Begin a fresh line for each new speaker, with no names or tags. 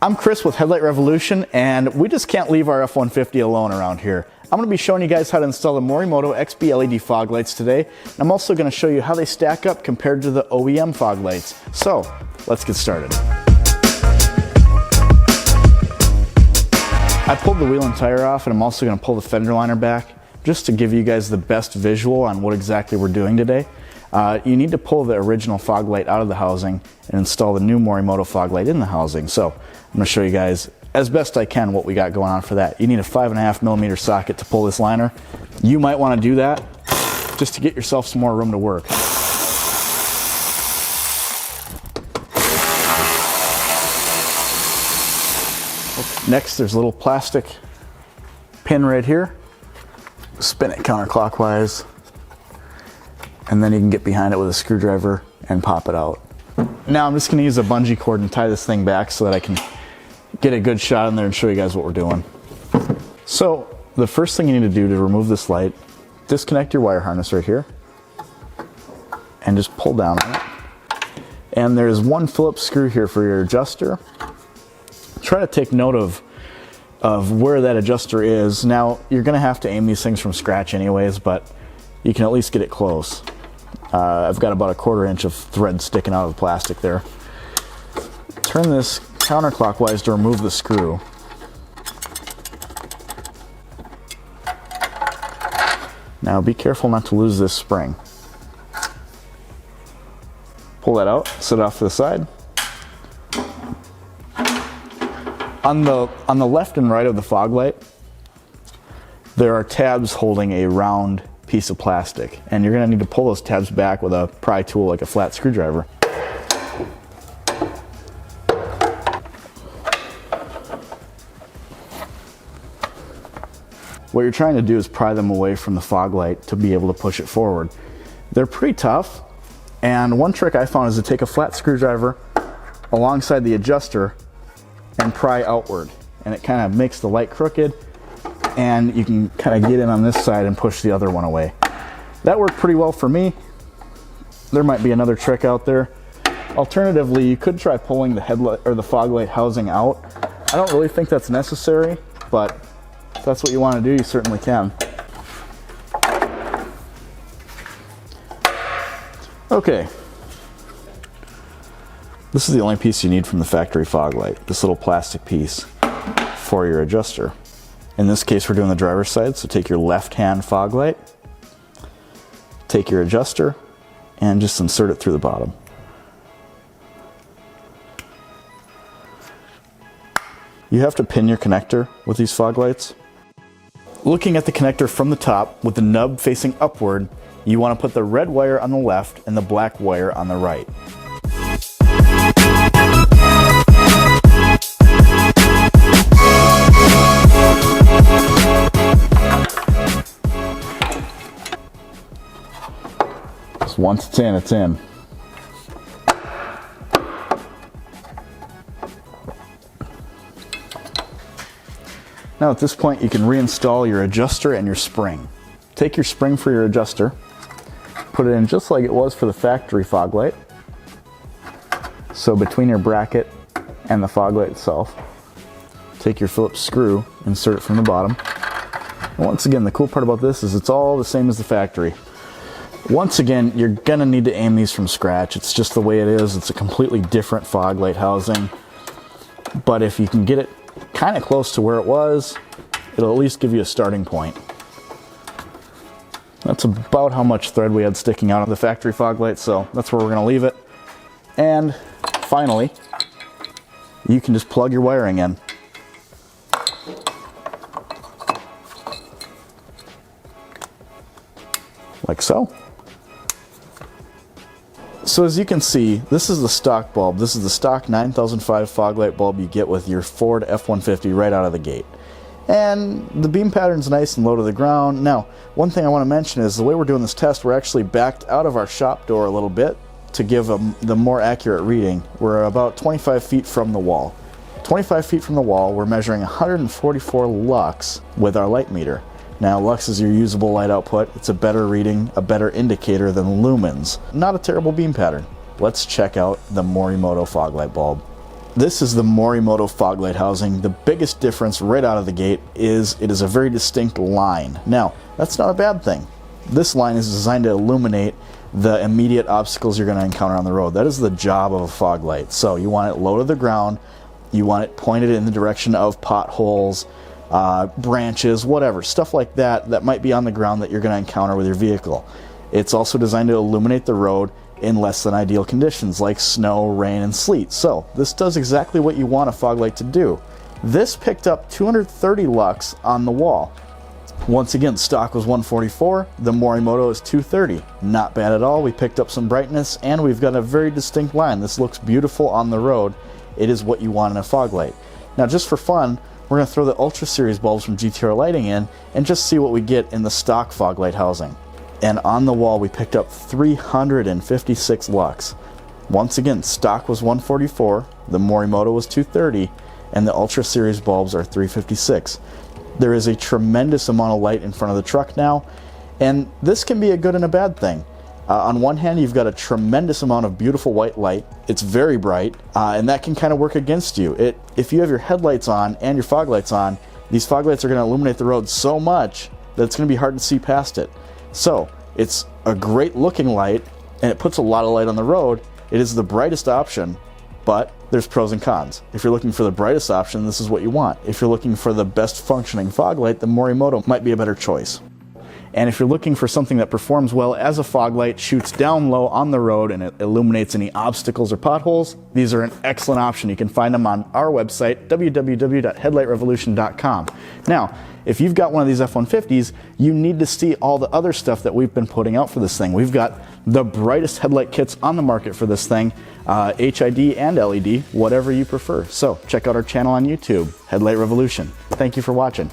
I'm Chris with Headlight Revolution, and we just can't leave our F-150 alone around here. I'm going to be showing you guys how to install the Morimoto XB LED fog lights today. And I'm also going to show you how they stack up compared to the OEM fog lights. So, let's get started. I pulled the wheel and tire off, and I'm also going to pull the fender liner back just to give you guys the best visual on what exactly we're doing today. You need to pull the original fog light out of the housing and install the new Morimoto fog light in the housing. So I'm going to show you guys as best I can what we got going on for that. You need a 5.5mm socket to pull this liner. You might want to do that just to get yourself some more room to work. Next, there's a little plastic pin right here. Spin it counterclockwise, and then you can get behind it with a screwdriver and pop it out. Now I'm just going to use a bungee cord and tie this thing back so that I can get a good shot in there and show you guys what we're doing. So the first thing you need to do to remove this light, disconnect your wire harness right here and just pull down on it. And there's one Phillips screw here for your adjuster. Try to take note of where that adjuster is. Now you're going to have to aim these things from scratch anyways, but you can at least get it close. I've got about 1/4 inch of thread sticking out of the plastic there. Turn this counterclockwise to remove the screw. Now be careful not to lose this spring. Pull that out, set it off to the side. On the left and right of the fog light, there are tabs holding a round piece of plastic, and you're going to need to pull those tabs back with a pry tool like a flat screwdriver. What you're trying to do is pry them away from the fog light to be able to push it forward. They're pretty tough, and one trick I found is to take a flat screwdriver alongside the adjuster and pry outward, and it kind of makes the light crooked, and you can kind of get in on this side and push the other one away. That worked pretty well for me. There might be another trick out there. Alternatively, you could try pulling the headlight or the fog light housing out. I don't really think that's necessary, but if that's what you want to do, you certainly can. Okay. This is the only piece you need from the factory fog light, this little plastic piece for your adjuster. In this case, we're doing the driver's side, so take your left-hand fog light, take your adjuster, and just insert it through the bottom. You have to pin your connector with these fog lights. Looking at the connector from the top with the nub facing upward, you want to put the red wire on the left and the black wire on the right. Once it's in, it's in. Now at this point you can reinstall your adjuster and your spring. Take your spring for your adjuster, put it in just like it was for the factory fog light. So between your bracket and the fog light itself. Take your Phillips screw, insert it from the bottom. And once again, the cool part about this is it's all the same as the factory. Once again, you're gonna need to aim these from scratch. It's just the way it is. It's a completely different fog light housing. But if you can get it kind of close to where it was, it'll at least give you a starting point. That's about how much thread we had sticking out of the factory fog light, so that's where we're gonna leave it. And finally, you can just plug your wiring in. Like so. So as you can see, this is the stock bulb. This is the stock 9005 fog light bulb you get with your Ford F-150 right out of the gate. And the beam pattern's nice and low to the ground. Now, one thing I want to mention is the way we're doing this test, we're actually backed out of our shop door a little bit to give the more accurate reading. We're about 25 feet from the wall. 25 feet from the wall, we're measuring 144 lux with our light meter. Now, lux is your usable light output. It's a better reading, a better indicator than lumens. Not a terrible beam pattern. Let's check out the Morimoto fog light bulb. This is the Morimoto fog light housing. The biggest difference right out of the gate is it is a very distinct line. Now, that's not a bad thing. This line is designed to illuminate the immediate obstacles you're going to encounter on the road. That is the job of a fog light. So you want it low to the ground, you want it pointed in the direction of potholes, branches, whatever, stuff like that that might be on the ground that you're going to encounter with your vehicle. It's also designed to illuminate the road in less than ideal conditions like snow, rain, and sleet. So this does exactly what you want a fog light to do. This picked up 230 lux on the wall. Once again, stock was 144, the Morimoto is 230. Not bad at all. We picked up some brightness and we've got a very distinct line. This looks beautiful on the road. It is what you want in a fog light. Now, just for fun, we're going to throw the Ultra Series bulbs from GTR Lighting in and just see what we get in the stock fog light housing. And on the wall we picked up 356 lux. Once again, stock was 144, the Morimoto was 230, and the Ultra Series bulbs are 356. There is a tremendous amount of light in front of the truck now, and this can be a good and a bad thing. On one hand, you've got a tremendous amount of beautiful white light. It's very bright, and that can kind of work against you. If you have your headlights on and your fog lights on, these fog lights are going to illuminate the road so much that it's going to be hard to see past it. So it's a great looking light, and it puts a lot of light on the road. It is the brightest option, but there's pros and cons. If you're looking for the brightest option, this is what you want. If you're looking for the best functioning fog light, the Morimoto might be a better choice. And if you're looking for something that performs well as a fog light, shoots down low on the road, and it illuminates any obstacles or potholes, these are an excellent option. You can find them on our website, www.headlightrevolution.com. Now, if you've got one of these F-150s, you need to see all the other stuff that we've been putting out for this thing. We've got the brightest headlight kits on the market for this thing, HID and LED, whatever you prefer. So check out our channel on YouTube, Headlight Revolution. Thank you for watching.